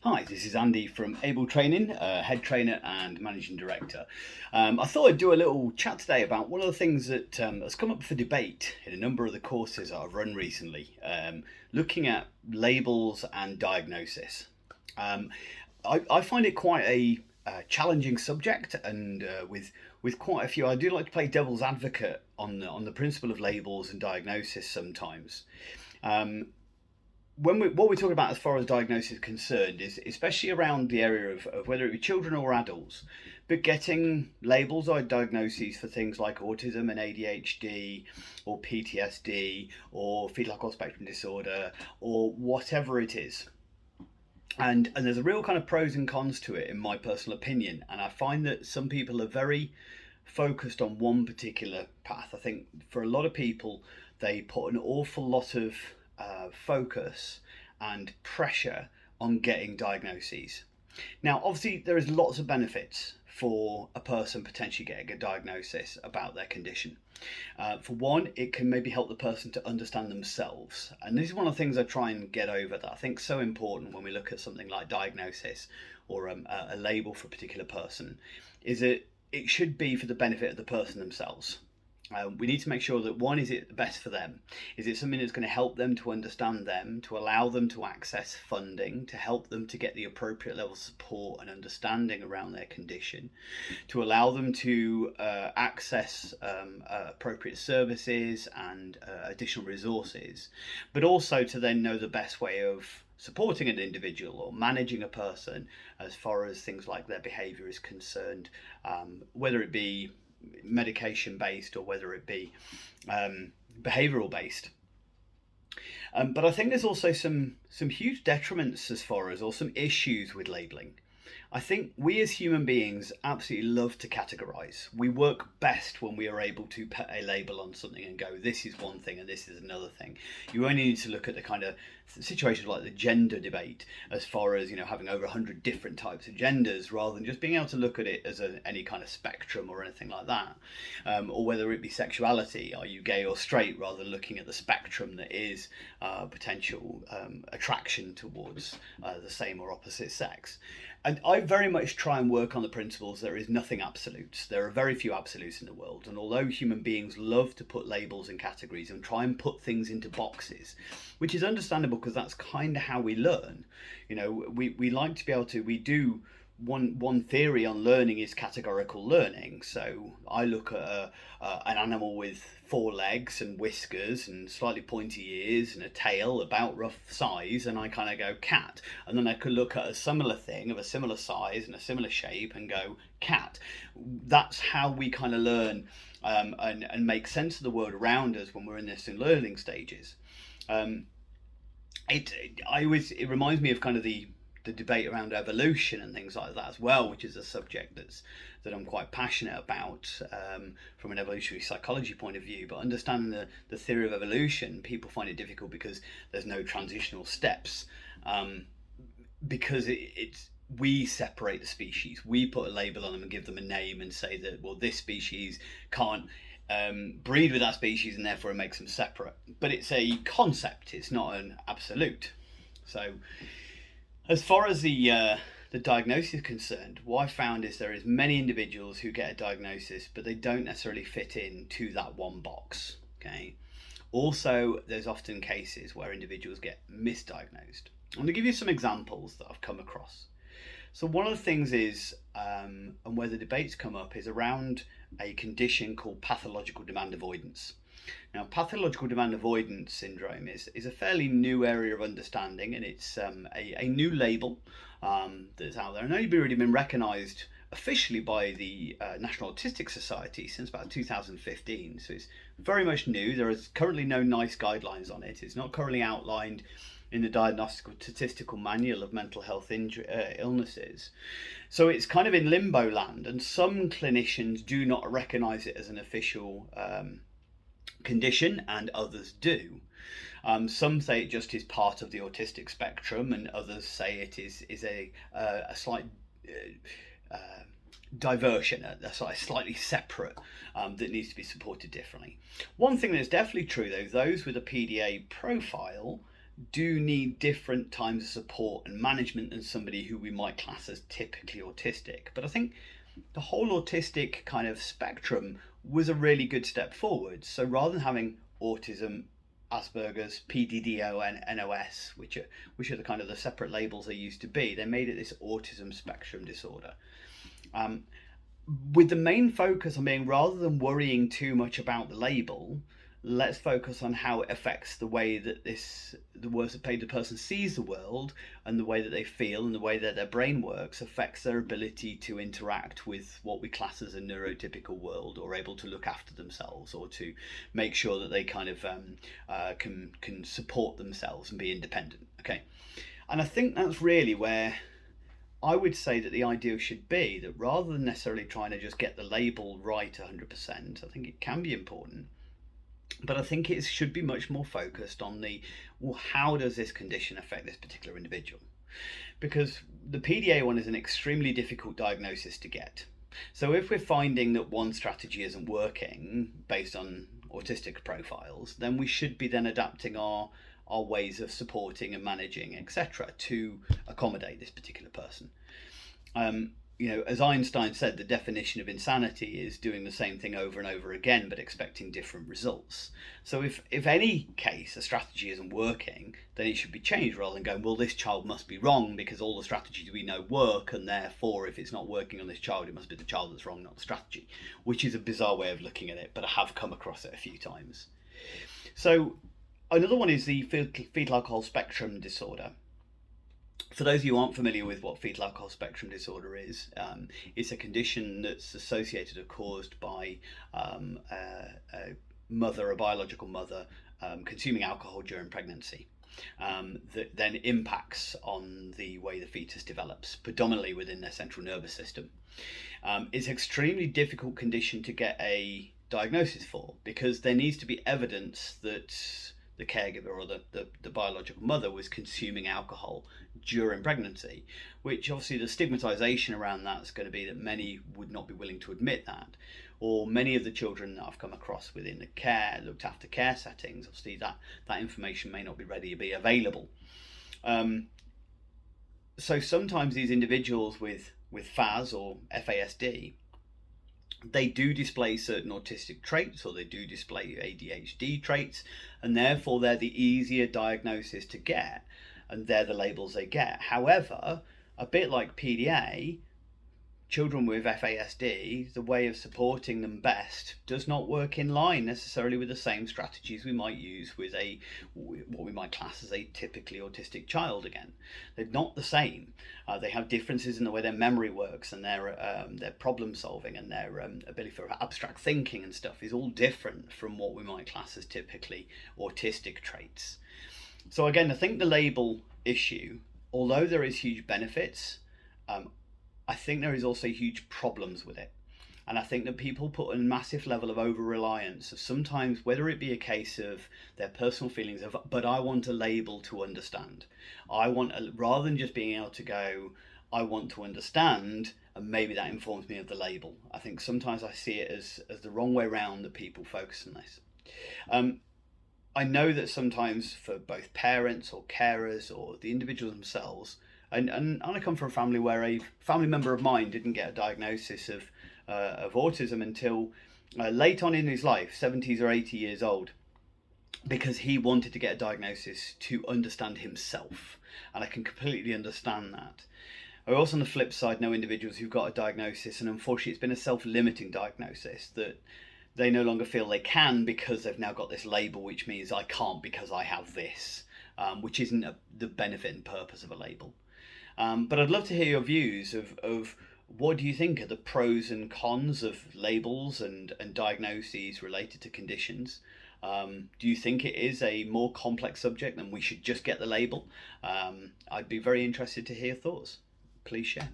Hi, this is Andy from Able Training, head trainer and managing director. I thought I'd do a little chat today about one of the things that has come up for debate in a number of the courses that I've run recently, looking at labels and diagnosis. Um, I find it quite a challenging subject, and with quite a few, I do like to play devil's advocate on the principle of labels and diagnosis sometimes. Um, what we're talking about as far as diagnosis is concerned is especially around the area of whether it be children or adults, but getting labels or diagnoses for things like autism and ADHD or PTSD or fetal alcohol spectrum disorder or whatever it is. And there's a real kind of pros and cons to it in my personal opinion, and I find that some people are very focused on one particular path. I think for a lot of people they put an awful lot of focus and pressure on getting diagnoses. Now, obviously, there is lots of benefits for a person potentially getting a diagnosis about their condition. For one, it can maybe help the person to understand themselves. And this is one of the things I try and get over that I think is so important when we look at something like diagnosis or a label for a particular person, is that it should be for the benefit of the person themselves. We need to make sure that one, is it the best for them? Is it something that's going to help them to understand them, to allow them to access funding, to help them to get the appropriate level of support and understanding around their condition, to allow them to access appropriate services and additional resources, but also to then know the best way of supporting an individual or managing a person as far as things like their behaviour is concerned, whether it be medication based or whether it be behavioural based. But I think there's also some huge detriments as far as, or some issues with labelling. I think we as human beings absolutely love to categorize. We work best when we are able to put a label on something and go, this is one thing and this is another thing. You only need to look at the kind of situations like the gender debate, as far as, having over 100 different types of genders, rather than just being able to look at it as any kind of spectrum or anything like that. Or whether it be sexuality, are you gay or straight, rather than looking at the spectrum that is potential attraction towards the same or opposite sex. And I very much try and work on the principles there is nothing absolutes. There are very few absolutes in the world. And although human beings love to put labels and categories and try and put things into boxes, which is understandable because that's kind of how we learn. We like to be able to, we do, one theory on learning is categorical learning. So I look at an animal with 4 legs and whiskers and slightly pointy ears and a tail about rough size, and I kind of go cat. And then I could look at a similar thing of a similar size and a similar shape and go cat. That's how we kind of learn and make sense of the world around us when we're in this in learning stages. It reminds me of kind of the debate around evolution and things like that as well, which is a subject that I'm quite passionate about from an evolutionary psychology point of view. But understanding the theory of evolution, people find it difficult because there's no transitional steps, because it's we separate the species, we put a label on them and give them a name and say that, well, this species can't breed with that species and therefore it makes them separate. But it's a concept, it's not an absolute. So as far as the diagnosis is concerned, what I found is there is many individuals who get a diagnosis, but they don't necessarily fit into that one box. Okay. Also, there's often cases where individuals get misdiagnosed. I'm going to give you some examples that I've come across. So one of the things is, and where the debates come up, is around a condition called pathological demand avoidance. Now, pathological demand avoidance syndrome is a fairly new area of understanding, and it's a new label that's out there and only really been recognised officially by the National Autistic Society since about 2015. So it's very much new. There is currently no NICE guidelines on it. It's not currently outlined in the Diagnostic Statistical Manual of Mental Health Illnesses. So it's kind of in limbo land, and some clinicians do not recognise it as an official condition and others do. Some say it just is part of the autistic spectrum, and others say it is a slight diversion, a slightly separate, that needs to be supported differently. One thing that's definitely true though, those with a PDA profile do need different times of support and management than somebody who we might class as typically autistic. But I think the whole autistic kind of spectrum was a really good step forward. So rather than having autism, Asperger's, PDDO, and NOS, which are the kind of the separate labels they used to be, they made it this autism spectrum disorder. Um, with the main focus on being, rather than worrying too much about the label, let's focus on how it affects the way that the person sees the world, and the way that they feel, and the way that their brain works affects their ability to interact with what we class as a neurotypical world, or able to look after themselves, or to make sure that they kind of can support themselves and be independent. Okay, and I think that's really where I would say that the ideal should be, that rather than necessarily trying to just get the label right 100%, I think it can be important, but I think it should be much more focused on well, how does this condition affect this particular individual? Because the PDA one is an extremely difficult diagnosis to get. So if we're finding that one strategy isn't working based on autistic profiles, then we should be then adapting our ways of supporting and managing, etc., to accommodate this particular person. As Einstein said, the definition of insanity is doing the same thing over and over again but expecting different results. So if any case a strategy isn't working, then it should be changed, rather than going, well, this child must be wrong because all the strategies we know work, and therefore if it's not working on this child, it must be the child that's wrong, not the strategy, which is a bizarre way of looking at it, but I have come across it a few times. So another one is the fetal alcohol spectrum disorder. For those of you who aren't familiar with what fetal alcohol spectrum disorder is, it's a condition that's associated or caused by a biological mother, consuming alcohol during pregnancy. That then impacts on the way the fetus develops, predominantly within their central nervous system. It's an extremely difficult condition to get a diagnosis for, because there needs to be evidence that the caregiver or the biological mother was consuming alcohol during pregnancy, which obviously the stigmatization around that is going to be that many would not be willing to admit that, or many of the children that I've come across within the looked after care settings, obviously that information may not be ready to be available. So sometimes these individuals with FAS or FASD, they do display certain autistic traits, or they do display ADHD traits, and therefore they're the easier diagnosis to get, and they're the labels they get. However, a bit like PDA, children with FASD, the way of supporting them best does not work in line necessarily with the same strategies we might use with what we might class as a typically autistic child. Again, they're not the same. They have differences in the way their memory works, and their problem solving, and their ability for abstract thinking and stuff is all different from what we might class as typically autistic traits. So again, I think the label issue, although there is huge benefits, I think there is also huge problems with it. And I think that people put a massive level of over-reliance of, sometimes, whether it be a case of their personal feelings of, but I want a label to understand. Rather than just being able to go, I want to understand, and maybe that informs me of the label. I think sometimes I see it as the wrong way around, that people focus on this. I know that sometimes for both parents or carers or the individuals themselves, and I come from a family where a family member of mine didn't get a diagnosis of autism until late on in his life, 70s or 80 years old, because he wanted to get a diagnosis to understand himself. And I can completely understand that. I also, on the flip side, know individuals who've got a diagnosis, and unfortunately it's been a self-limiting diagnosis, that they no longer feel they can because they've now got this label, which means I can't because I have this, which isn't the benefit and purpose of a label. But I'd love to hear your views of what do you think are the pros and cons of labels and diagnoses related to conditions? Do you think it is a more complex subject than we should just get the label? I'd be very interested to hear your thoughts. Please share.